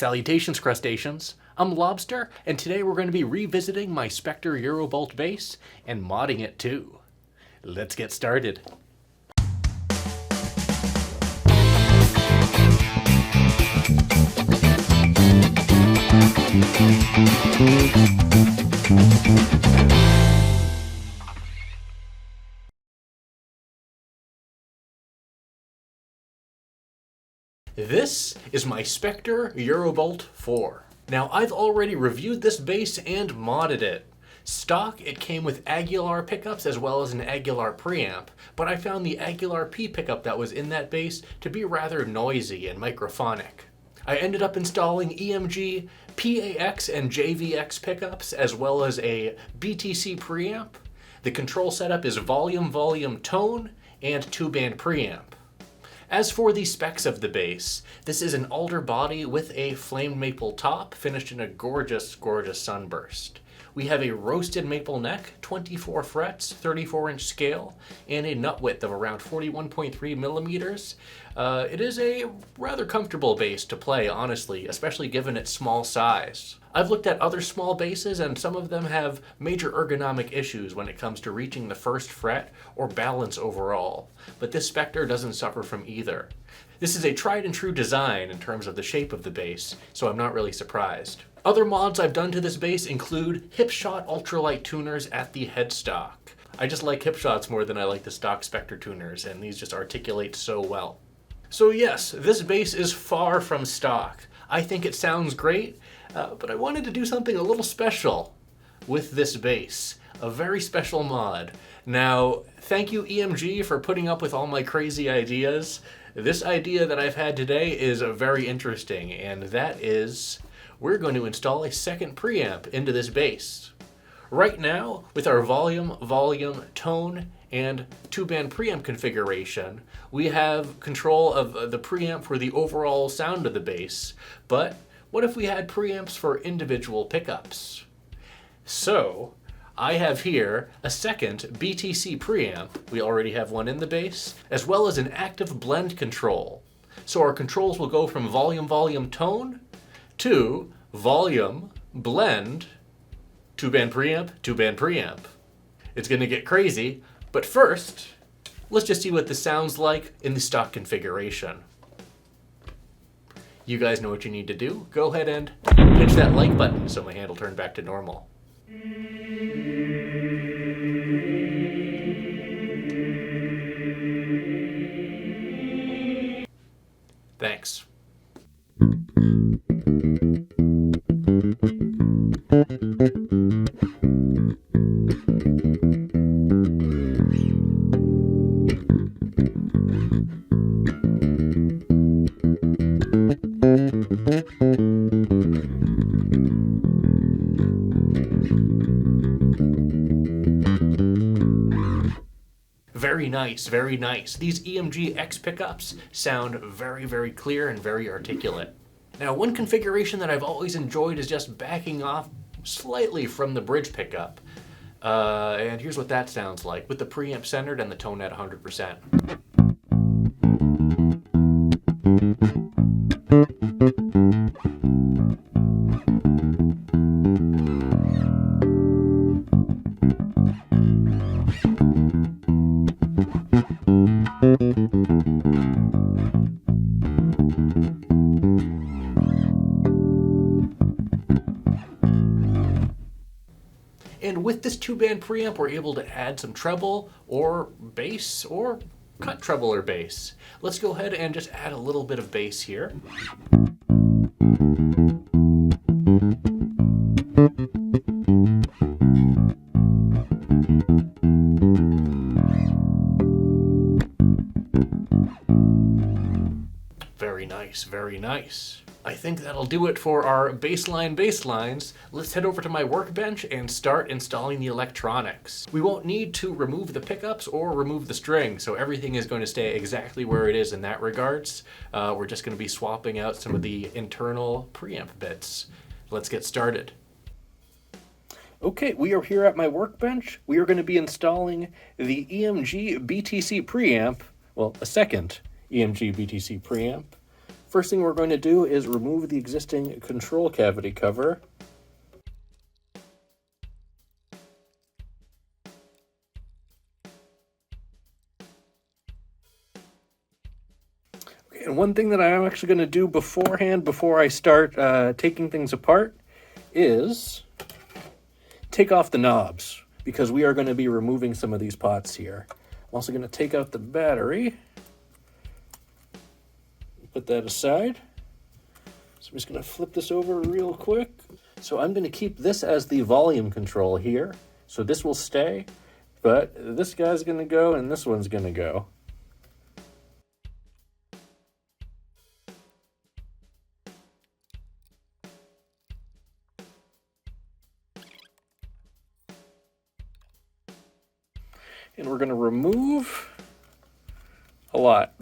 Salutations, crustaceans. I'm Lobster, and today we're going to be revisiting my Spector Eurobolt bass and modding it too. Let's get started. This is my Spector Eurobolt 4. Now, I've already reviewed this bass and modded it. Stock, it came with Aguilar pickups as well as an Aguilar preamp, but I found the Aguilar P pickup that was in that bass to be rather noisy and microphonic. I ended up installing EMG PAX and JVX pickups as well as a BTC preamp. The control setup is volume, tone, and 2-band preamp. As for the specs of the bass, this is an alder body with a flamed maple top finished in a gorgeous, gorgeous sunburst. We have a roasted maple neck, 24 frets, 34-inch scale, and a nut width of around 41.3 millimeters. It is a rather comfortable bass to play, honestly, especially given its small size. I've looked at other small basses, and some of them have major ergonomic issues when it comes to reaching the first fret or balance overall, but this Spector doesn't suffer from either. This is a tried and true design in terms of the shape of the bass, so I'm not really surprised. Other mods I've done to this bass include Hipshot ultralight tuners at the headstock. I just like Hipshots more than I like the stock Spector tuners, and these just articulate so well. So yes, this bass is far from stock. I think it sounds great, but I wanted to do something a little special with this bass. A very special mod. Now, thank you EMG for putting up with all my crazy ideas. This idea that I've had today is very interesting, and that is we're going to install a second preamp into this bass. Right now, with our volume, tone, and 2-band preamp configuration, we have control of the preamp for the overall sound of the bass, but what if we had preamps for individual pickups? So, I have here a second BTC preamp, we already have one in the bass, as well as an active blend control. So our controls will go from volume, tone, to volume, blend, 2-band preamp. It's gonna get crazy, but first, let's just see what this sounds like in the stock configuration. You guys know what you need to do. Go ahead and pinch that like button so my hand will turn back to normal. Thanks. Very nice. These EMG X pickups sound very, very clear and very articulate. Now, one configuration that I've always enjoyed is just backing off slightly from the bridge pickup. And here's what that sounds like with the preamp centered and the tone at 100%. And with this 2-band preamp, we're able to add some treble or bass or cut treble or bass. Let's go ahead and just add a little bit of bass here. Very nice. I think that'll do it for our basslines. Let's head over to my workbench and start installing the electronics. We won't need to remove the pickups or remove the string, so everything is going to stay exactly where it is in that regards. We're just going to be swapping out some of the internal preamp bits. Let's get started. Okay, we are here at my workbench. We are going to be installing the EMG BTC preamp, well, a second EMG BTC preamp First thing we're going to do is remove the existing control cavity cover. Okay, and one thing that I'm actually going to do beforehand, before I start taking things apart, is take off the knobs, because we are going to be removing some of these pots here. I'm also going to take out the battery. Put that aside. So I'm just going to flip this over real quick. So I'm going to keep this as the volume control here. So this will stay, but this guy's going to go and this one's going to go. And we're going to remove a lot.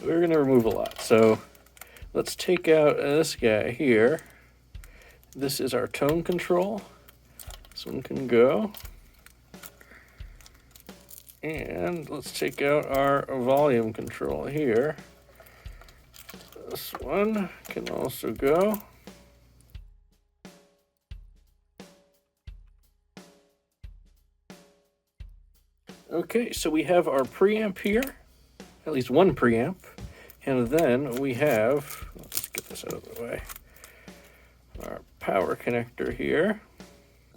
We're going to remove a lot. So let's take out this guy here. This is our tone control. This one can go. And let's take out our volume control here. This one can also go. Okay, so we have our preamp here, at least one preamp, and then we have, let's get this out of the way, our power connector here,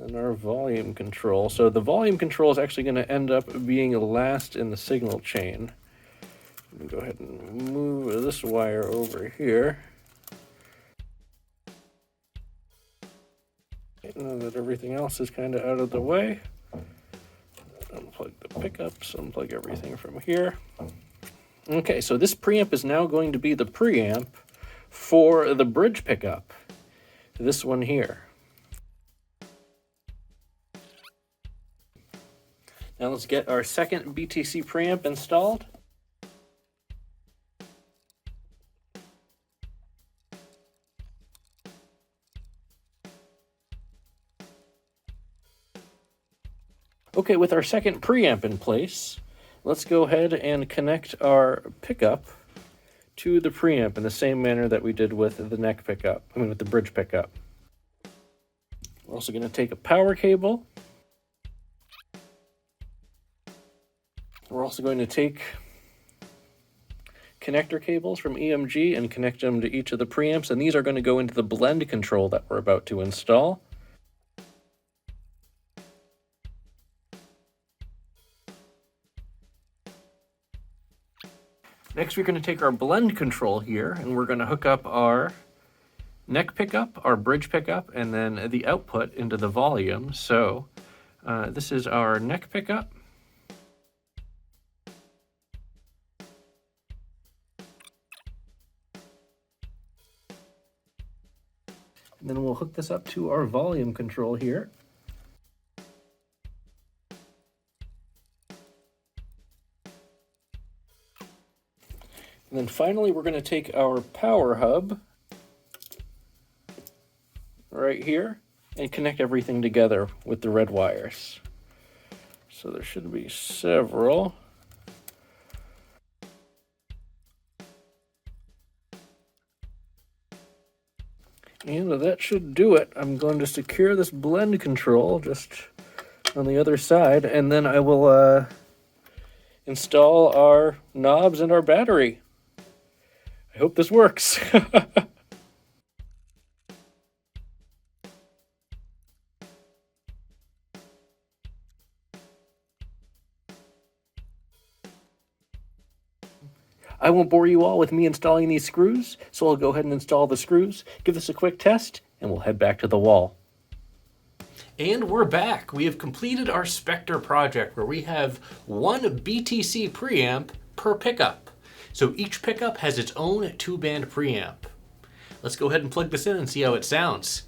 and our volume control. So the volume control is actually going to end up being last in the signal chain. Let me go ahead and move this wire over here. Now that everything else is kind of out of the way, unplug the pickups, unplug everything from here. Okay, so this preamp is now going to be the preamp for the bridge pickup. This one here. Now let's get our second BTC preamp installed. Okay, with our second preamp in place, let's go ahead and connect our pickup to the preamp in the same manner that we did with the neck pickup, with the bridge pickup. We're also going to take a power cable. We're also going to take connector cables from EMG and connect them to each of the preamps, and these are going to go into the blend control that we're about to install. Next, we're going to take our blend control here, and we're going to hook up our neck pickup, our bridge pickup, and then the output into the volume. So this is our neck pickup. And then we'll hook this up to our volume control here. And then finally, we're going to take our power hub right here and connect everything together with the red wires. So there should be several. And that should do it. I'm going to secure this blend control just on the other side, and then I will install our knobs and our battery. I hope this works. I won't bore you all with me installing these screws, so I'll go ahead and install the screws, give this a quick test, and we'll head back to the wall. And we're back. We have completed our Spector project where we have one BTC preamp per pickup. So each pickup has its own 2-band preamp. Let's go ahead and plug this in and see how it sounds.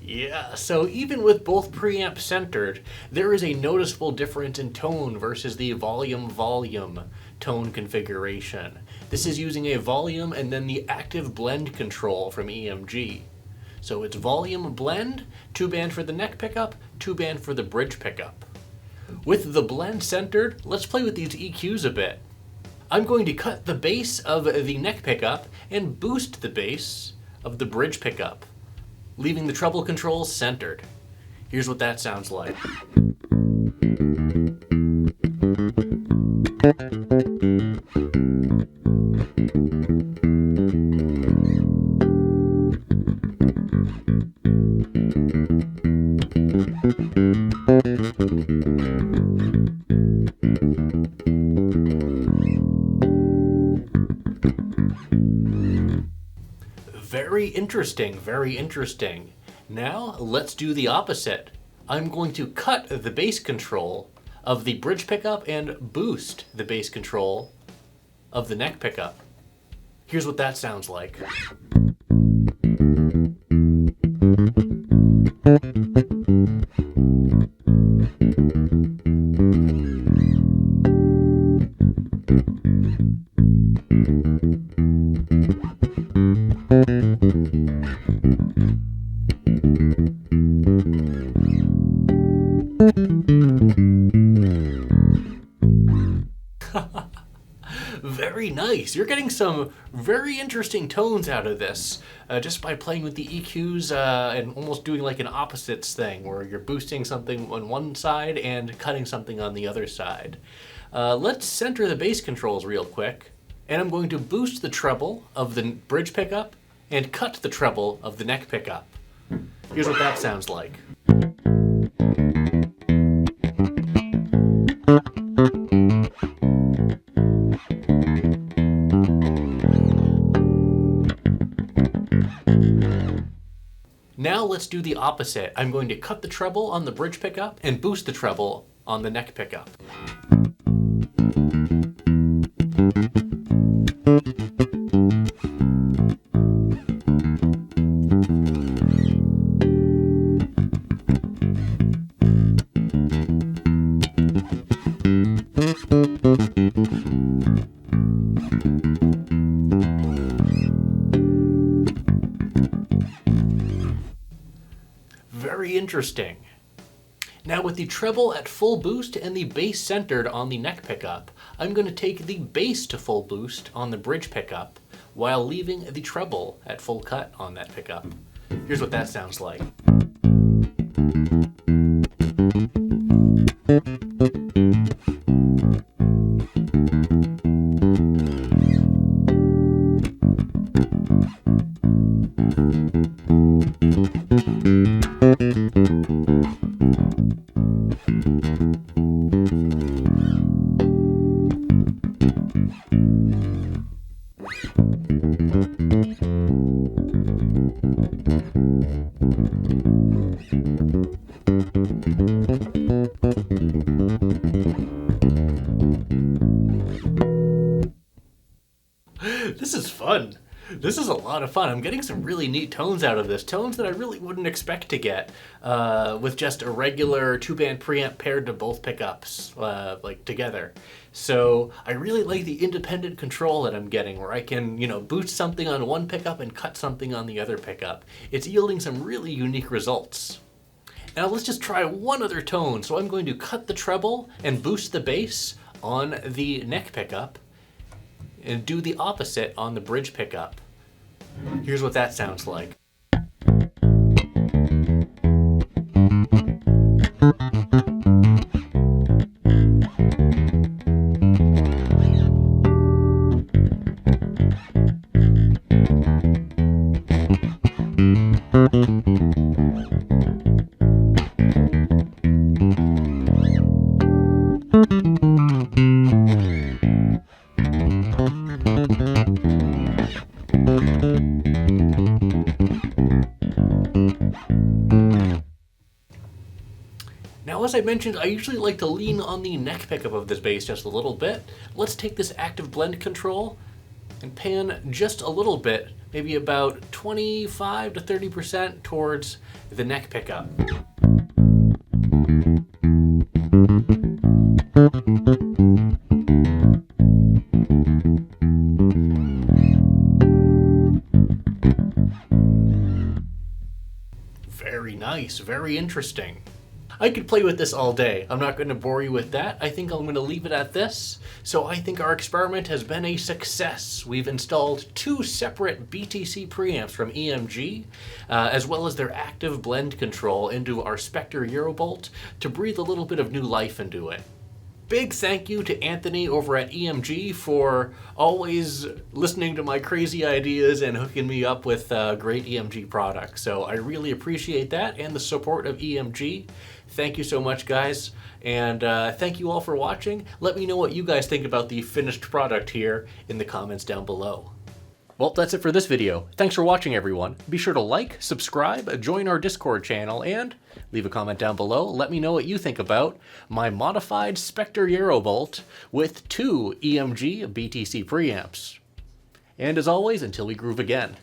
Yeah, so even with both preamp centered, there is a noticeable difference in tone versus the volume tone configuration. This is using a volume and then the active blend control from EMG. So it's volume blend, 2-band for the neck pickup, 2-band for the bridge pickup. With the blend centered, let's play with these EQs a bit. I'm going to cut the bass of the neck pickup and boost the bass of the bridge pickup, leaving the treble controls centered. Here's what that sounds like. Very interesting, very interesting. Now let's do the opposite. I'm going to cut the bass control of the bridge pickup and boost the bass control of the neck pickup. Here's what that sounds like. Very nice. You're getting some very interesting tones out of this just by playing with the EQs and almost doing like an opposites thing where you're boosting something on one side and cutting something on the other side. Let's center the bass controls real quick, and I'm going to boost the treble of the bridge pickup and cut the treble of the neck pickup. Here's what that sounds like. Now let's do the opposite. I'm going to cut the treble on the bridge pickup and boost the treble on the neck pickup. Very interesting. Now with the treble at full boost and the bass centered on the neck pickup, I'm going to take the bass to full boost on the bridge pickup while leaving the treble at full cut on that pickup. Here's what that sounds like. This is fun. This is a lot of fun. I'm getting some really neat tones out of this. Tones that I really wouldn't expect to get with just a regular 2-band preamp paired to both pickups, like together. So I really like the independent control that I'm getting where I can, boost something on one pickup and cut something on the other pickup. It's yielding some really unique results. Now let's just try one other tone. So I'm going to cut the treble and boost the bass on the neck pickup and do the opposite on the bridge pickup. Here's what that sounds like. Now, as I mentioned, I usually like to lean on the neck pickup of this bass just a little bit. Let's take this active blend control and pan just a little bit, maybe about 25 to 30% towards the neck pickup. Very nice, very interesting. I could play with this all day. I'm not going to bore you with that. I think I'm going to leave it at this. So I think our experiment has been a success. We've installed 2 separate BTC preamps from EMG, as well as their active blend control into our Spector Eurobolt to breathe a little bit of new life into it. Big thank you to Anthony over at EMG for always listening to my crazy ideas and hooking me up with great EMG products. So I really appreciate that and the support of EMG. Thank you so much, guys. And thank you all for watching. Let me know what you guys think about the finished product here in the comments down below. Well, that's it for this video. Thanks for watching, everyone. Be sure to like, subscribe, join our Discord channel, and leave a comment down below. Let me know what you think about my modified Spector Eurobolt with 2 EMG BTC preamps. And as always, until we groove again.